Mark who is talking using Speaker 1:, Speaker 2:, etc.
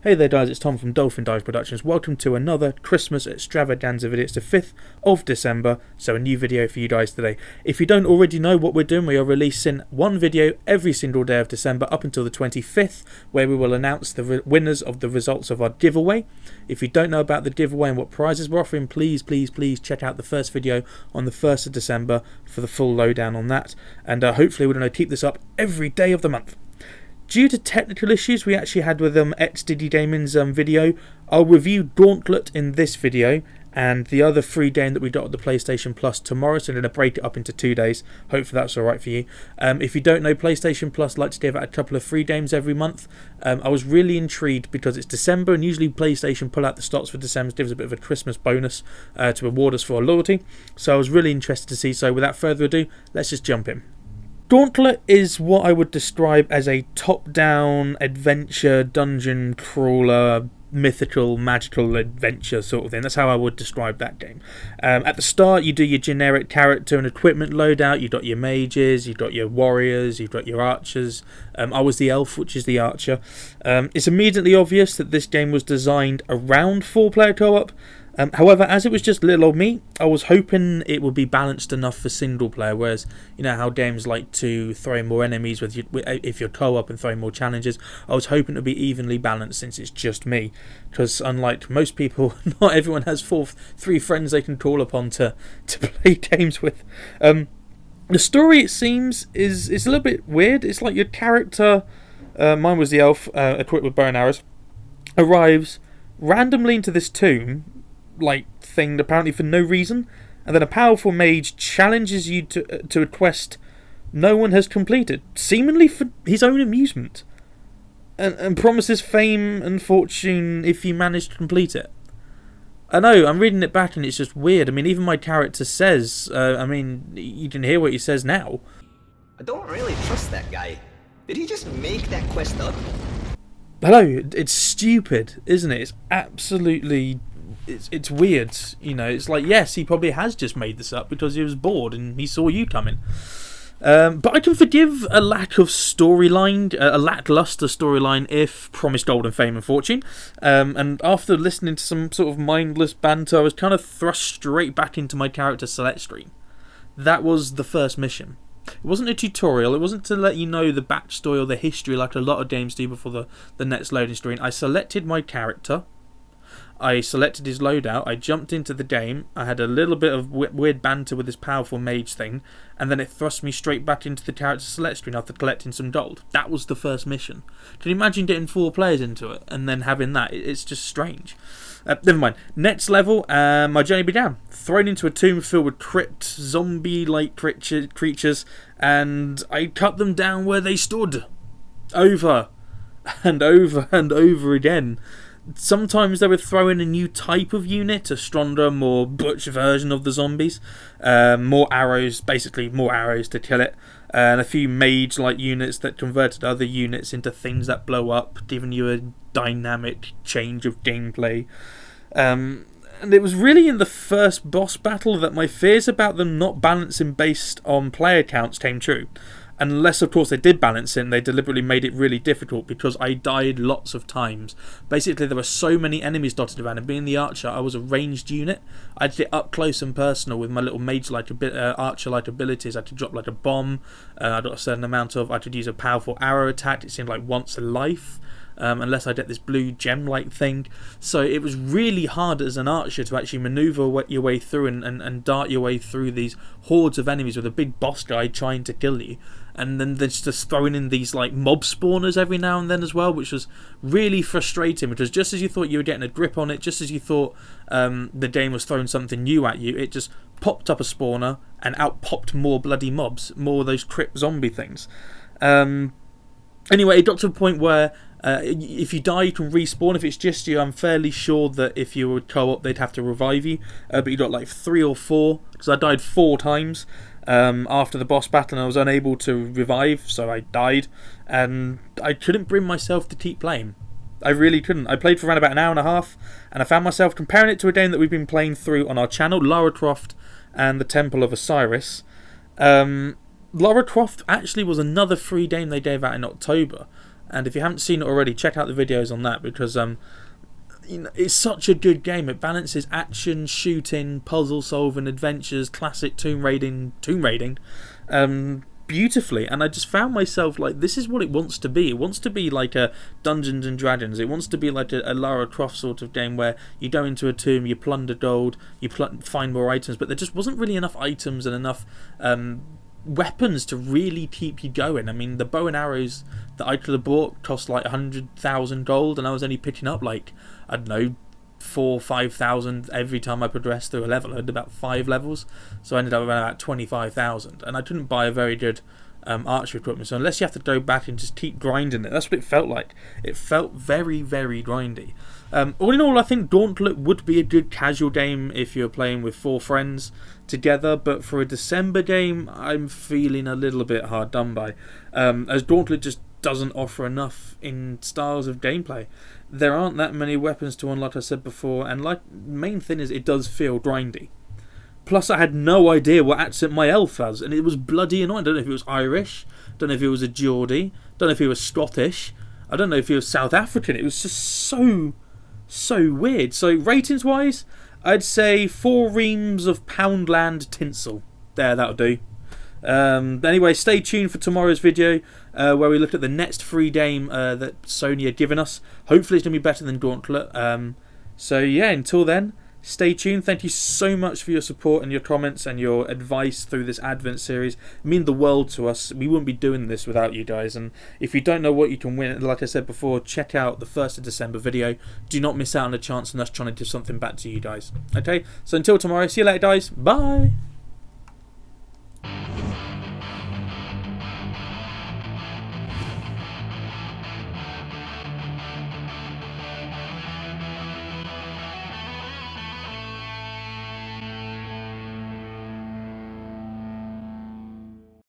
Speaker 1: Hey there guys, it's Tom from Dolphin Productions. Welcome to another Christmas extravaganza video. It's the 5th of December, so a new video for you guys today. If you don't already know what we're doing, we are releasing one video every single day of December up until the 25th, where we will announce the winners of the results of our giveaway. If you don't know about the giveaway and what prizes we're offering, please check out the first video on the 1st of December for the full lowdown on that. And hopefully we're going to keep this up every day of the month. Due to technical issues we actually had with XDD Gaming's video, I'll review Gauntlet in this video and the other free game that we got at the PlayStation Plus tomorrow, so I'm going to break it up into 2 days. Hopefully that's alright for you. If you don't know, PlayStation Plus likes to give out a couple of free games every month. I was really intrigued because it's December and usually PlayStation pull out the stocks for December to give us a bit of a Christmas bonus to reward us for our loyalty. So I was really interested to see, so without further ado, let's just jump in. Gauntlet is what I would describe as a top-down adventure, dungeon crawler, mythical, magical adventure sort of thing. That's how I would describe that game. At the start, you do your generic character and equipment loadout. You've got your mages, you've got your warriors, you've got your archers. I was the elf, which is the archer. It's immediately obvious that this game was designed around 4-player co-op. However, as it was just little old me, I was hoping it would be balanced enough for single player, whereas you know how games like to throw in more enemies if you're co-op and throwing more challenges. I was hoping it would be evenly balanced since it's just me, because unlike most people, not everyone has three friends they can call upon to play games with. The story, it seems, is a little bit weird. It's like your character, mine was the elf, equipped with bow and arrows, arrives randomly into this tomb thing apparently for no reason, and then a powerful mage challenges you to a quest no one has completed, seemingly for his own amusement, and promises fame and fortune if you manage to complete it. I know, I'm reading it back and it's just weird. I mean, even my character says, I mean, you can hear what he says now.
Speaker 2: I don't really trust that guy. Did he just make that quest up?
Speaker 1: Hello, it's stupid, isn't it? It's absolutely... It's weird, you know. It's like, yes, he probably has just made this up because he was bored and he saw you coming. But I can forgive a lack of storyline, a lackluster storyline if promised gold and fame and fortune. And after listening to some sort of mindless banter, I was kind of thrust straight back into my character select screen. That was the first mission. It wasn't a tutorial, it wasn't to let you know the backstory or the history like a lot of games do before the next loading screen. I selected my character. I selected his loadout, I jumped into the game, I had a little bit of weird banter with this powerful mage thing, and then it thrust me straight back into the character select screen after collecting some gold. That was the first mission. Can you imagine getting 4 players into it and then having that? It's just strange. Never mind. Next level, my journey began. Thrown into a tomb filled with crypt, zombie-like creatures, and I cut them down where they stood. Over and over and over again. Sometimes they would throw in a new type of unit, a stronger, more butch version of the zombies. More arrows, basically more arrows to kill it. And a few mage-like units that converted other units into things that blow up, giving you a dynamic change of gameplay. And it was really in the first boss battle that my fears about them not balancing based on player counts came true. Unless, of course, they did balance it and they deliberately made it really difficult because I died lots of times. Basically, there were so many enemies dotted around, and being the archer, I was a ranged unit. I had to get up close and personal with my little mage-like, archer-like abilities. I had to drop like a bomb. I got a certain amount of... I could use a powerful arrow attack. It seemed like once a life. Unless I get this blue gem-like thing. So it was really hard as an archer to actually manoeuvre your way through and dart your way through these hordes of enemies with a big boss guy trying to kill you. And then there's just throwing in these like mob spawners every now and then as well, which was really frustrating because just as you thought you were getting a grip on it, just as you thought the game was throwing something new at you, it just popped up a spawner and out popped more bloody mobs, more of those crypt zombie things. Anyway, it got to a point where if you die, you can respawn. If it's just you, I'm fairly sure that if you were co-op, they'd have to revive you. But you got like 3 or 4, because I died 4 times after the boss battle, and I was unable to revive, so I died. And I couldn't bring myself to keep playing. I really couldn't. I played for around about an hour and a half, and I found myself comparing it to a game that we've been playing through on our channel, Lara Croft and the Temple of Osiris. Lara Croft actually was another free game they gave out in October. And if you haven't seen it already, check out the videos on that, because you know, it's such a good game. It balances action, shooting, puzzle solving, adventures, classic tomb raiding, beautifully. And I just found myself like, this is what it wants to be. It wants to be like a Dungeons and Dragons. It wants to be like a Lara Croft sort of game where you go into a tomb, you plunder gold, you find more items, but there just wasn't really enough items and enough weapons to really keep you going. I mean, the bow and arrows that I could have bought cost like 100,000 gold, and I was only picking up like, I don't know, 4,000 or 5,000 every time I progressed through a level. I had about 5 levels, so I ended up with about 25,000, and I couldn't buy a very good archery equipment. So unless you have to go back and just keep grinding it, that's what it felt like. It felt very, very grindy. All in all, I think Gauntlet would be a good casual game if you're playing with 4 friends together, but for a December game, I'm feeling a little bit hard done by, as Gauntlet just doesn't offer enough in styles of gameplay. There aren't that many weapons to unlock, like I said before, and like, main thing is it does feel grindy. Plus, I had no idea what accent my elf has, and it was bloody annoying. I don't know if it was Irish, don't know if it was a Geordie, don't know if he was Scottish, I don't know if he was South African. It was just so weird. So ratings wise, I'd say 4 reams of Poundland tinsel. There, that'll do. Anyway, stay tuned for tomorrow's video, where we look at the next free game that Sony had given us. Hopefully it's going to be better than Gauntlet. So yeah, until then, stay tuned. Thank you so much for your support and your comments and your advice through this Advent series. It means the world to us. We wouldn't be doing this without you guys. And if you don't know what you can win, like I said before, check out the 1st of December video. Do not miss out on the chance of us trying to do something back to you guys. Okay, so until tomorrow, see you later guys. Bye.